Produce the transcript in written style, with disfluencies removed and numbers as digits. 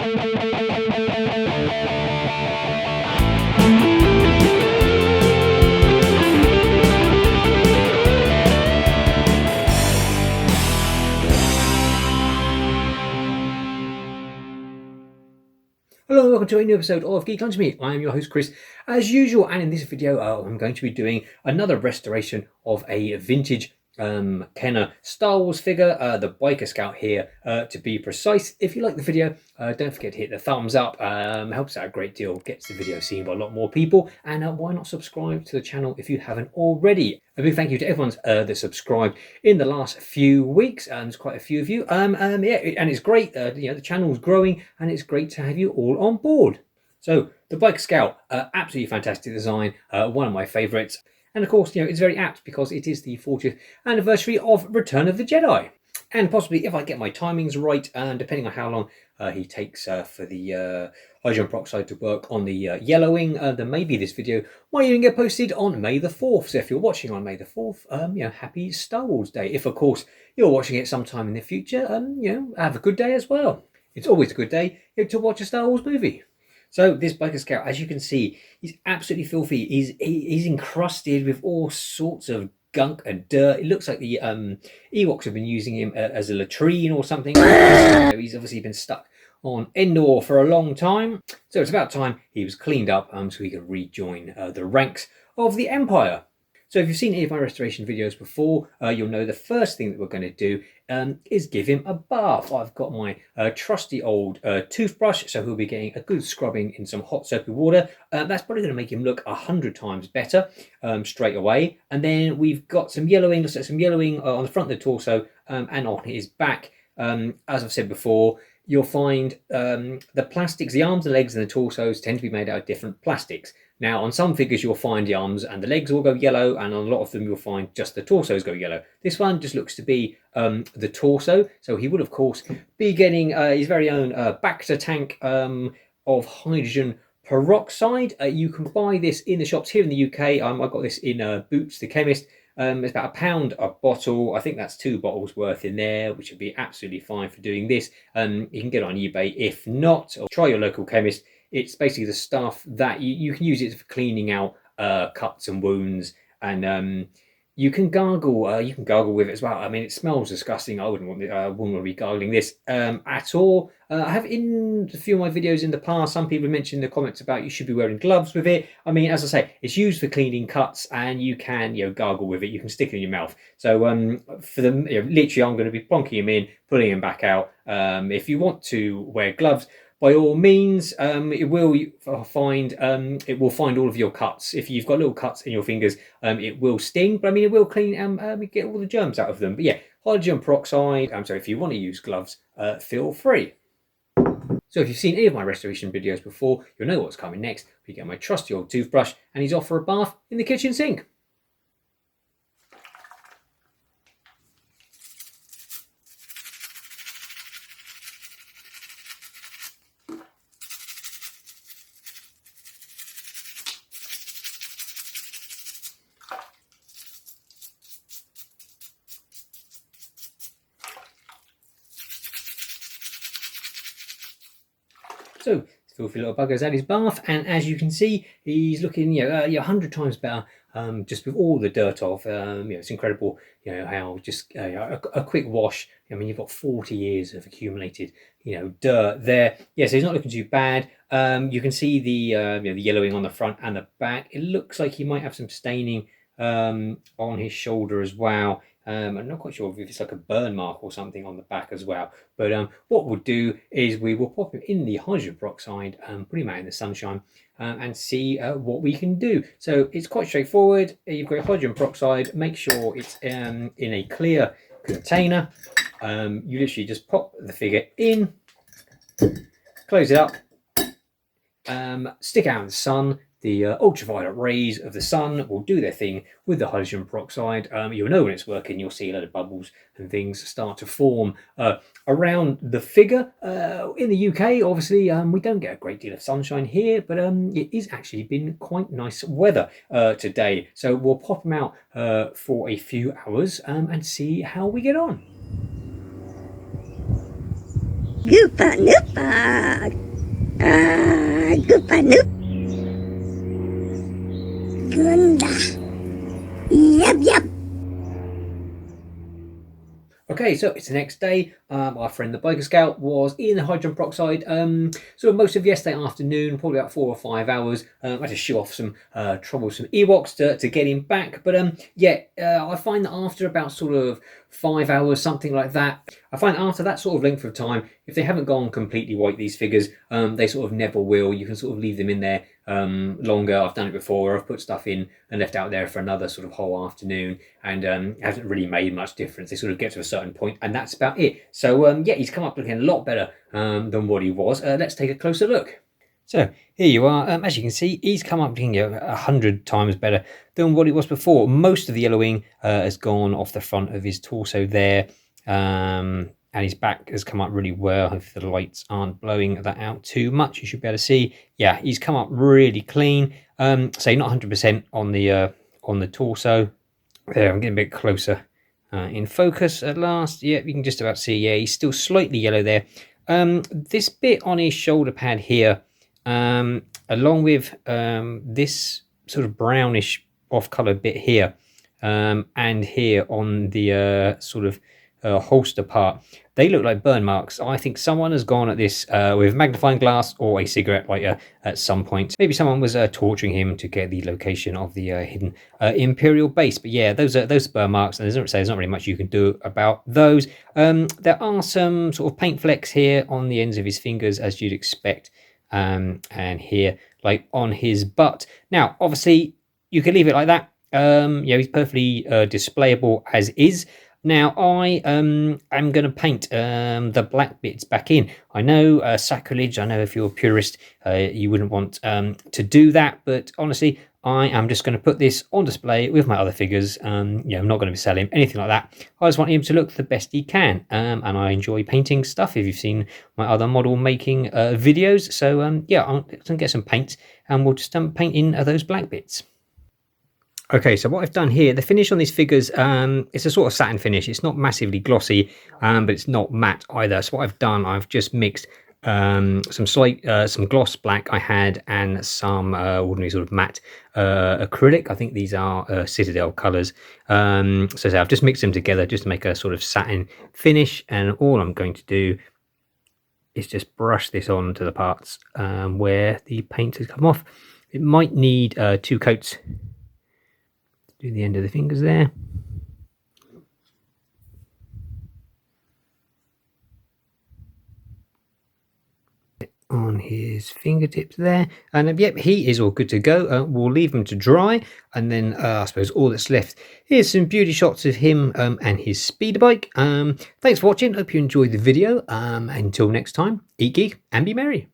Hello and welcome to a new episode of Geek Lunch Me. I am your host Chris, as usual, and in this video I'm going to be doing another restoration of a vintage Kenner Star Wars figure, the Biker Scout here to be precise. If you like the video, don't forget to hit the thumbs up, helps out a great deal, gets the video seen by a lot more people, and why not subscribe to the channel if you haven't already. A big thank you to everyone that subscribed in the last few weeks. There's quite a few of you. Yeah, and it's great. The channel's growing, and it's great to have you all on board. So the Biker Scout, absolutely fantastic design, one of my favourites. And of course, it's very apt because it is the 40th anniversary of Return of the Jedi. And possibly, if I get my timings right, depending on how long he takes for the hydrogen peroxide to work on the yellowing, then maybe this video might even get posted on May the 4th. So if you're watching on May the 4th, happy Star Wars Day. If, of course, you're watching it sometime in the future, have a good day as well. It's always a good day to watch a Star Wars movie. So this Biker Scout, as you can see, he's absolutely filthy. He's encrusted with all sorts of gunk and dirt. It looks like the Ewoks have been using him as a latrine or something. He's obviously been stuck on Endor for a long time. So it's about time he was cleaned up so he could rejoin the ranks of the Empire. So if you've seen any of my restoration videos before, you'll know the first thing that we're going to do is give him a bath. I've got my trusty old toothbrush, so he'll be getting a good scrubbing in some hot soapy water. That's probably going to make him look 100 times better straight away. And then we've got some yellowing, looks like some yellowing on the front of the torso and on his back. As I've said before, you'll find the plastics, the arms, the legs and the torsos tend to be made out of different plastics. Now, on some figures, you'll find the arms and the legs will go yellow, and on a lot of them, you'll find just the torsos go yellow. This one just looks to be the torso, so he would, of course, be getting his very own Bacta tank of hydrogen peroxide. You can buy this in the shops here in the UK. I got this in Boots the Chemist. It's about £1 a bottle. I think that's 2 bottles worth in there, which would be absolutely fine for doing this. You can get it on eBay. If not, or try your local chemist. It's basically the stuff that you can use it for cleaning out cuts and wounds, and you can gargle. You can gargle with it as well. I mean, it smells disgusting. I wouldn't want to be gargling this at all. I have in a few of my videos in the past, some people mentioned in the comments about you should be wearing gloves with it. I mean, as I say, it's used for cleaning cuts, and you can gargle with it. You can stick it in your mouth. So for them, literally, I'm going to be plonking him in, pulling him back out. If you want to wear gloves, by all means, it will find all of your cuts. If you've got little cuts in your fingers, it will sting, but I mean, it will clean and get all the germs out of them. But yeah, hydrogen peroxide. So if you want to use gloves, feel free. So if you've seen any of my restoration videos before, you'll know what's coming next. We get my trusty old toothbrush, and he's off for a bath in the kitchen sink. So filthy little bugger's had his bath, and as you can see, he's looking 100 times better, just with all the dirt off. It's incredible, how just a quick wash. I mean, you've got 40 years of accumulated, dirt there. Yeah, so he's not looking too bad. You can see the yellowing on the front and the back. It looks like he might have some staining on his shoulder as well. I'm not quite sure if it's like a burn mark or something on the back as well. But what we'll do is we will pop him in the hydrogen peroxide, put him out in the sunshine, and see what we can do. So it's quite straightforward. You've got your hydrogen peroxide. Make sure it's in a clear container. You literally just pop the figure in, close it up, stick out in the sun. The ultraviolet rays of the sun will do their thing with the hydrogen peroxide. You'll know when it's working. You'll see a lot of bubbles and things start to form around the figure. In the UK, obviously, we don't get a great deal of sunshine here, but it is actually been quite nice weather today. So we'll pop them out for a few hours and see how we get on. Goopa noopa. Goopa noop. Gunda. Yep, yep. Okay, so it's the next day. Our friend the biker scout was in the hydrogen peroxide sort of most of yesterday afternoon, probably about 4 or 5 hours. I had to shoo off some troublesome Ewoks to get him back. But I find that after about sort of 5 hours, something like that, I find after that sort of length of time, if they haven't gone completely white, these figures, they sort of never will. You can sort of leave them in there longer. I've done it before. I've put stuff in and left out there for another sort of whole afternoon, and it hasn't really made much difference. They sort of get to a certain point, and that's about it. So yeah, he's come up looking a lot better than what he was. Let's take a closer look. So here you are. As you can see, he's come up looking 100 times better than what it was before. Most of the yellowing has gone off the front of his torso there. And his back has come up really well. If the lights aren't blowing that out too much, you should be able to see. Yeah, he's come up really clean. So not 100% on the torso. There, I'm getting a bit closer in focus at last. Yeah, you can just about see. Yeah, he's still slightly yellow there. This bit on his shoulder pad here, along with this sort of brownish off-color bit here, and here on the sort of holster part, they look like burn marks. I think someone has gone at this with a magnifying glass or a cigarette lighter at some point. Maybe someone was torturing him to get the location of the hidden Imperial base. But yeah, those are burn marks, and there's not really much you can do about those. There are some sort of paint flecks here on the ends of his fingers, as you'd expect, and here, like on his butt. Now, obviously, you can leave it like that. He's perfectly displayable as is. Now I am going to paint the black bits back in. I know sacrilege. I know if you're a purist, you wouldn't want to do that. But honestly, I am just going to put this on display with my other figures. I'm not going to be selling anything like that. I just want him to look the best he can. And I enjoy painting stuff. If you've seen my other model making videos, so I'm going to get some paint and we'll just paint in those black bits. Okay, so what I've done here, the finish on these figures, it's a sort of satin finish. It's not massively glossy, but it's not matte either. So what I've done, I've just mixed some gloss black I had and some ordinary sort of matte acrylic. I think these are Citadel colours. So I've just mixed them together just to make a sort of satin finish. And all I'm going to do is just brush this on to the parts where the paint has come off. It might need 2 coats. Do the end of the fingers there. On his fingertips there, and yep, he is all good to go. We'll leave him to dry, and then I suppose all that's left, here's some beauty shots of him and his speeder bike. Thanks for watching. Hope you enjoyed the video. Until next time, eat geek and be merry.